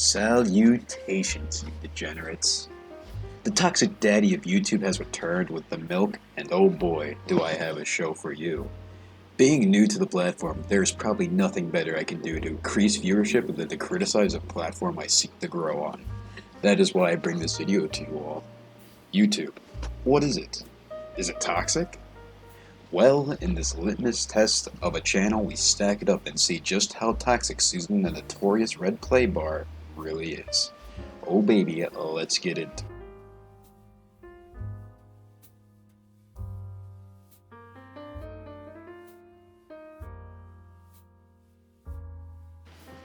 Salutations, you degenerates. The toxic daddy of YouTube has returned with the milk, and oh boy, do I have a show for you. Being new to the platform, there's probably nothing better I can do to increase viewership than to criticize a platform I seek to grow on. That is why I bring this video to you all. YouTube. What is it? Is it toxic? Well, in this litmus test of a channel, we stack it up and see just how toxic Susan the notorious red play bar really is. Oh baby, let's get it.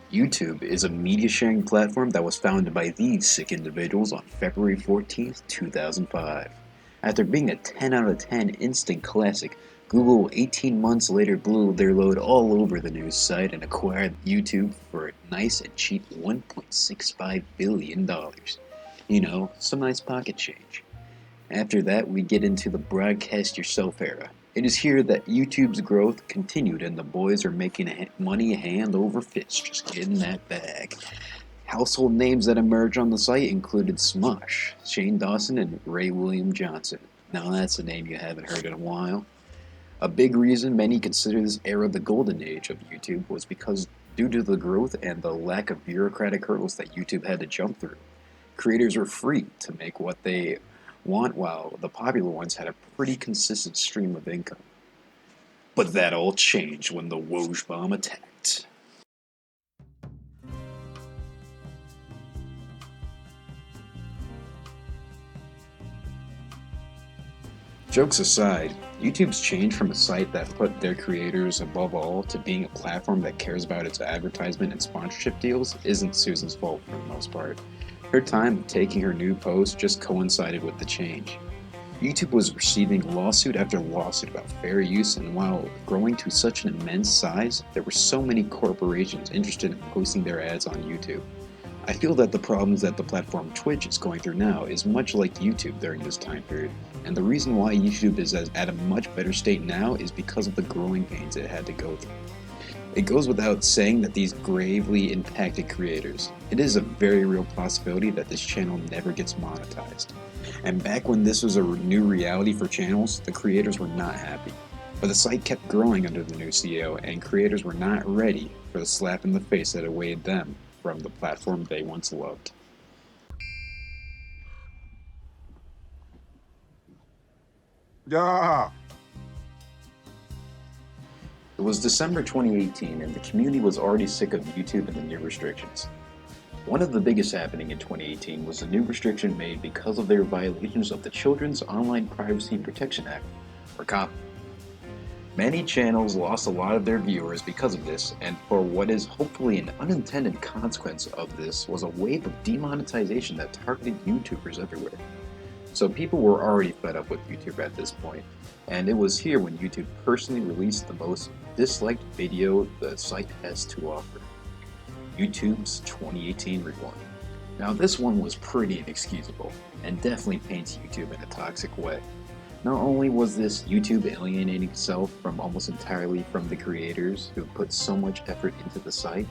YouTube is a media sharing platform that was founded by these sick individuals on February 14th, 2005. After being a 10 out of 10 instant classic, Google 18 months later blew their load all over the news site and acquired YouTube for a nice and cheap $1.65 billion. You know, some nice pocket change. After that, we get into the broadcast yourself era. It is here that YouTube's growth continued and the boys are making money hand over fist, just getting that bag. Household names that emerged on the site included Smosh, Shane Dawson, and Ray William Johnson. Now that's a name you haven't heard in a while. A big reason many consider this era the golden age of YouTube was because due to the growth and the lack of bureaucratic hurdles that YouTube had to jump through, creators were free to make what they want while the popular ones had a pretty consistent stream of income. But that all changed when the Woj bomb attacked. Jokes aside, YouTube's change from a site that put their creators above all to being a platform that cares about its advertisement and sponsorship deals isn't Susan's fault for the most part. Her time of taking her new post just coincided with the change. YouTube was receiving lawsuit after lawsuit about fair use, and while growing to such an immense size, there were so many corporations interested in posting their ads on YouTube. I feel that the problems that the platform Twitch is going through now is much like YouTube during this time period, and the reason why YouTube is at a much better state now is because of the growing pains it had to go through. It goes without saying that these gravely impacted creators. It is a very real possibility that this channel never gets monetized. And back when this was a new reality for channels, the creators were not happy. But the site kept growing under the new CEO, and creators were not ready for the slap in the face that awaited them from the platform they once loved. Yeah. It was December 2018 and the community was already sick of YouTube and the new restrictions. One of the biggest happening in 2018 was the new restriction made because of their violations of the Children's Online Privacy Protection Act, or COPPA. Many channels lost a lot of their viewers because of this, and for what is hopefully an unintended consequence of this was a wave of demonetization that targeted YouTubers everywhere. So people were already fed up with YouTube at this point, and it was here when YouTube personally released the most disliked video the site has to offer. YouTube's 2018 Rewind. Now this one was pretty inexcusable, and definitely paints YouTube in a toxic way. Not only was this YouTube alienating itself from almost entirely from the creators who put so much effort into the site,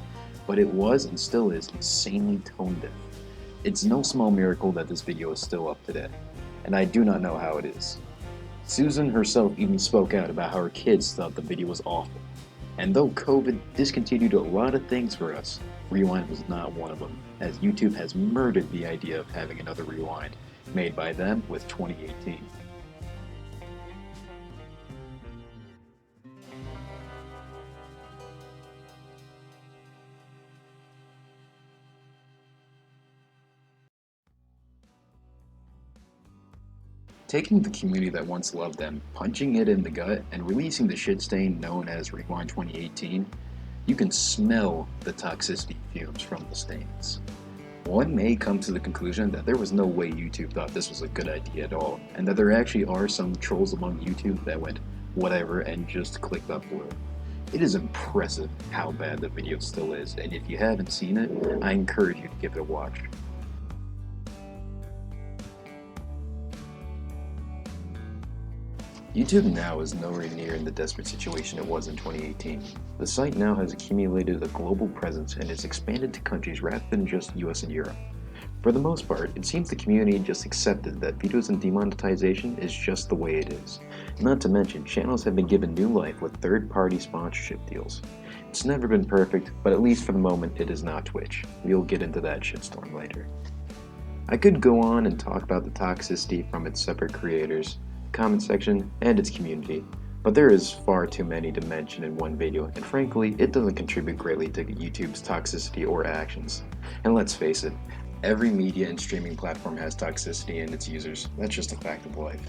but it was and still is insanely tone deaf. It's no small miracle that this video is still up today, and I do not know how it is. Susan herself even spoke out about how her kids thought the video was awful. And though COVID discontinued a lot of things for us, Rewind was not one of them, as YouTube has murdered the idea of having another Rewind made by them with 2018. Taking the community that once loved them, punching it in the gut, and releasing the shit stain known as Rewind 2018, you can smell the toxicity fumes from the stains. One may come to the conclusion that there was no way YouTube thought this was a good idea at all, and that there actually are some trolls among YouTube that went whatever and just clicked upload. It is impressive how bad the video still is, and if you haven't seen it, I encourage you to give it a watch. YouTube now is nowhere near in the desperate situation it was in 2018. The site now has accumulated a global presence and has expanded to countries rather than just US and Europe. For the most part, it seems the community just accepted that videos and demonetization is just the way it is. Not to mention, channels have been given new life with third-party sponsorship deals. It's never been perfect, but at least for the moment it is not Twitch. We'll get into that shitstorm later. I could go on and talk about the toxicity from its separate creators, comment section, and its community, but there is far too many to mention in one video, and frankly, it doesn't contribute greatly to YouTube's toxicity or actions. And let's face it, every media and streaming platform has toxicity in its users. That's just a fact of life.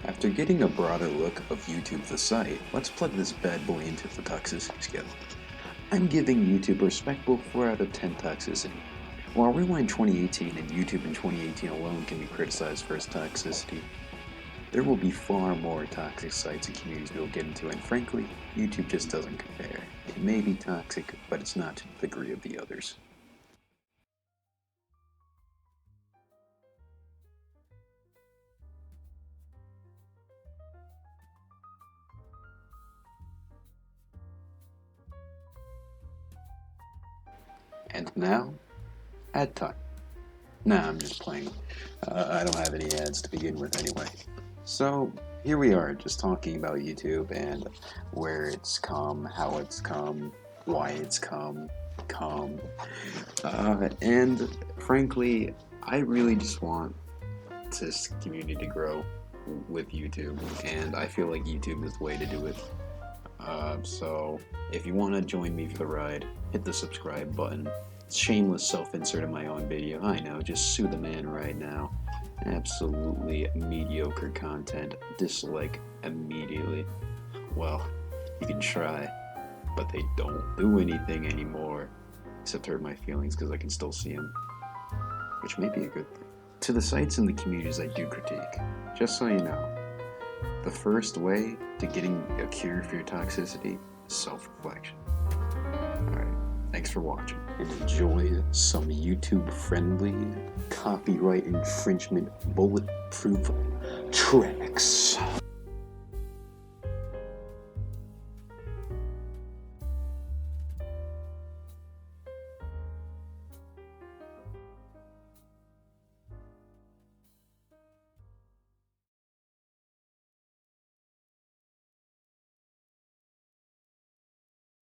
After getting a broader look of YouTube the site, let's plug this bad boy into the toxicity scale. I'm giving YouTube a respectable 4 out of 10 toxicity. While Rewind 2018 and YouTube in 2018 alone can be criticized for its toxicity, there will be far more toxic sites and communities we'll get into, and frankly, YouTube just doesn't compare. It may be toxic, but it's not to the degree of the others. And now, ad time. Nah, I'm just playing. I don't have any ads to begin with anyway. So, here we are, just talking about YouTube and where it's come, how it's come, why it's come. And frankly, I really just want this community to grow with YouTube, and I feel like YouTube is the way to do it. So if you want to join me for the ride, hit the subscribe button. Shameless self-insert in my own video. I know, just sue the man right now. Absolutely mediocre content. Dislike immediately. Well, you can try, but they don't do anything anymore. Except hurt my feelings because I can still see them. Which may be a good thing. To the sites and the communities I do critique, just so you know, the first way to getting a cure for your toxicity is self-reflection. Alright, thanks for watching, and enjoy some YouTube-friendly, copyright infringement, bulletproof tracks.